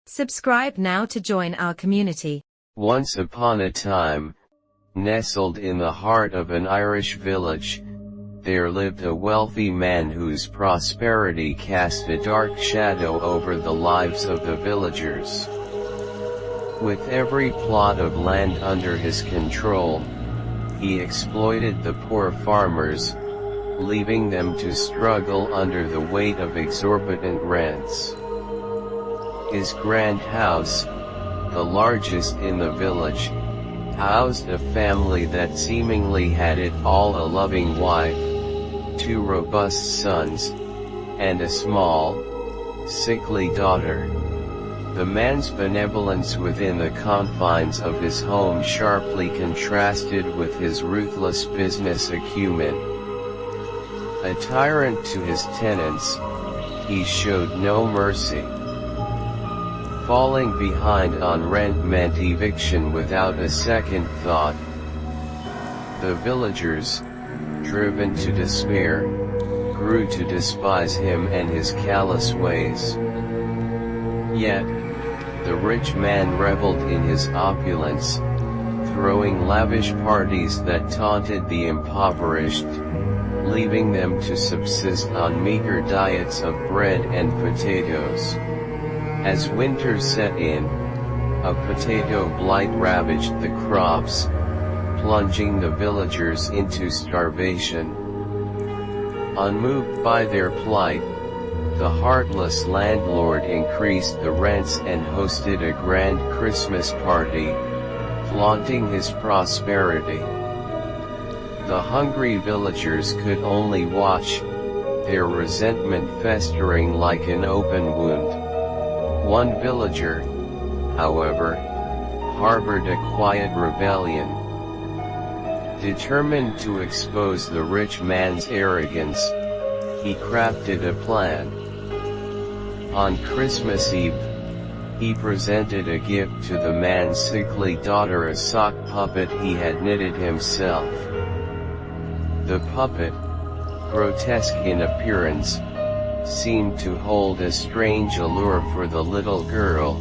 Subscribe now to join our community. Once upon a time, nestled in the heart of an Irish village, there lived a wealthy man whose prosperity cast a dark shadow over the lives of the villagers. With every plot of land under his control, he exploited the poor farmers, leaving them to struggle under the weight of exorbitant rents. His grand house, the largest in the village, housed a family that seemingly had it all: a loving wife, 2 robust sons, and a small, sickly daughter. The man's benevolence within the confines of his home sharply contrasted with his ruthless business acumen. A tyrant to his tenants, he showed no mercy. Falling behind on rent meant eviction without a second thought. The villagers, driven to despair, grew to despise him and his callous ways. Yet, the rich man reveled in his opulence, throwing lavish parties that taunted the impoverished, leaving them to subsist on meager diets of bread and potatoes. As winter set in, a potato blight ravaged the crops, plunging the villagers into starvation. Unmoved by their plight, the heartless landlord increased the rents and hosted a grand Christmas party, flaunting his prosperity. The hungry villagers could only watch, their resentment festering like an open wound. One villager, however, harbored a quiet rebellion. Determined to expose the rich man's arrogance, he crafted a plan. On Christmas Eve, he presented a gift to the man's sickly daughter: a sock puppet he had knitted himself. The puppet, grotesque in appearance, seemed to hold a strange allure for the little girl.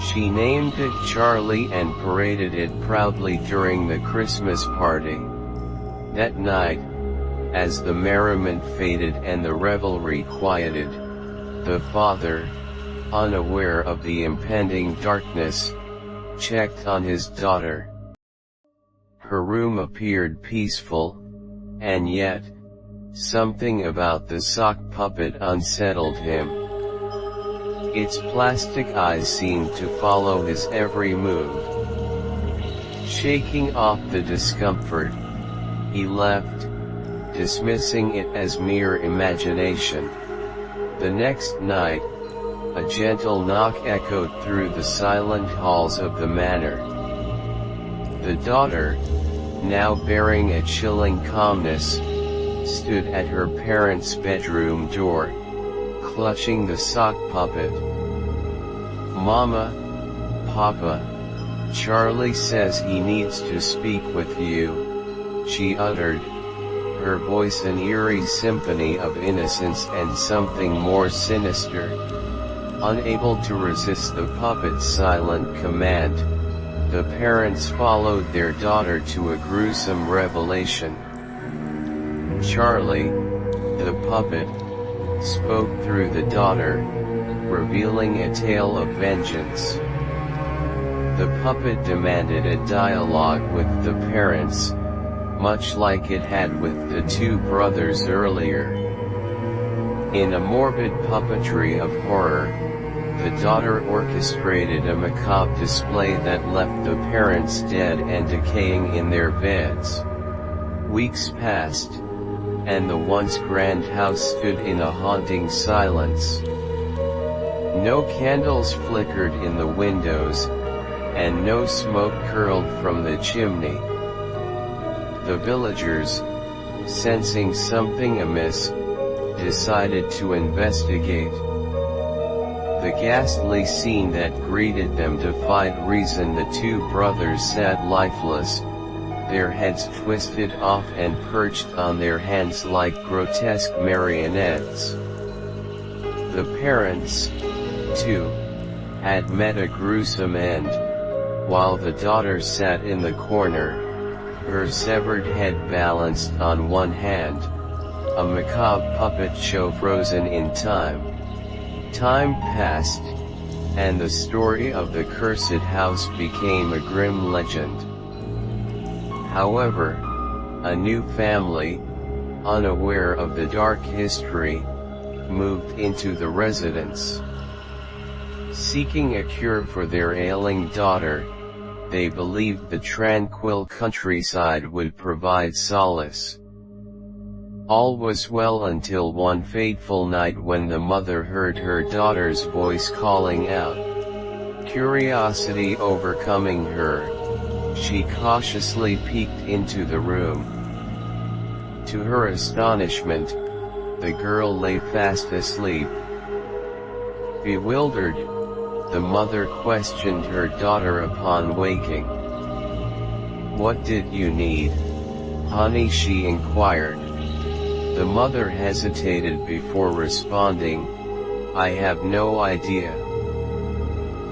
She named it Charlie and paraded it proudly during the Christmas party. That night, as the merriment faded and the revelry quieted, the father, unaware of the impending darkness, checked on his daughter. Her room appeared peaceful, and yet, something about the sock puppet unsettled him. Its plastic eyes seemed to follow his every move. Shaking off the discomfort, he left, dismissing it as mere imagination. The next night, a gentle knock echoed through the silent halls of the manor. The daughter, now bearing a chilling calmness, stood at her parents' bedroom door, clutching the sock puppet. "Mama, Papa, Charlie says he needs to speak with you," she uttered, her voice an eerie symphony of innocence and something more sinister. Unable to resist the puppet's silent command, the parents followed their daughter to a gruesome revelation. Charlie, the puppet, spoke through the daughter, revealing a tale of vengeance. The puppet demanded a dialogue with the parents, much like it had with the 2 brothers earlier. In a morbid puppetry of horror, the daughter orchestrated a macabre display that left the parents dead and decaying in their beds. Weeks passed, and the once grand house stood in a haunting silence. No candles flickered in the windows, and no smoke curled from the chimney. The villagers, sensing something amiss, decided to investigate. The ghastly scene that greeted them defied reason. The 2 brothers sat lifeless, their heads twisted off and perched on their hands like grotesque marionettes. The parents, too, had met a gruesome end, while the daughter sat in the corner, her severed head balanced on one hand, a macabre puppet show frozen in time. Time passed, and the story of the cursed house became a grim legend. However, a new family, unaware of the dark history, moved into the residence. Seeking a cure for their ailing daughter, they believed the tranquil countryside would provide solace. All was well until one fateful night when the mother heard her daughter's voice calling out. Curiosity overcoming her, she cautiously peeked into the room. To her astonishment, the girl lay fast asleep. Bewildered, the mother questioned her daughter upon waking. "What did you need, honey?" she inquired. The mother hesitated before responding, "I have no idea.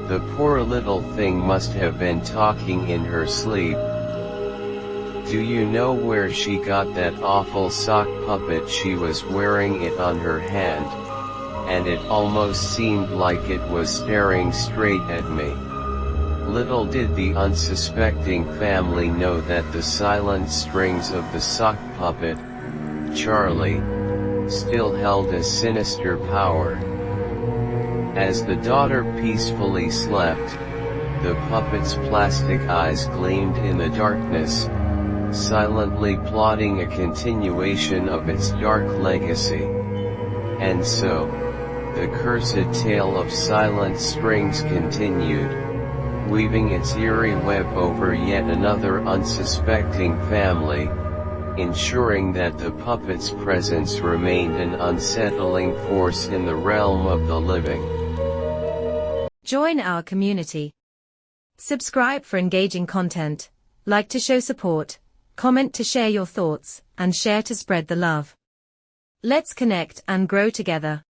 The poor little thing must have been talking in her sleep. Do you know where she got that awful sock puppet? She was wearing it on her hand, and it almost seemed like it was staring straight at me." Little did the unsuspecting family know that the silent strings of the sock puppet, Charlie, still held a sinister power. As the daughter peacefully slept, the puppet's plastic eyes gleamed in the darkness, silently plotting a continuation of its dark legacy. And so, the cursed tale of silent strings continued, weaving its eerie web over yet another unsuspecting family, ensuring that the puppet's presence remained an unsettling force in the realm of the living. Join our community. Subscribe for engaging content, like to show support, comment to share your thoughts, and share to spread the love. Let's connect and grow together.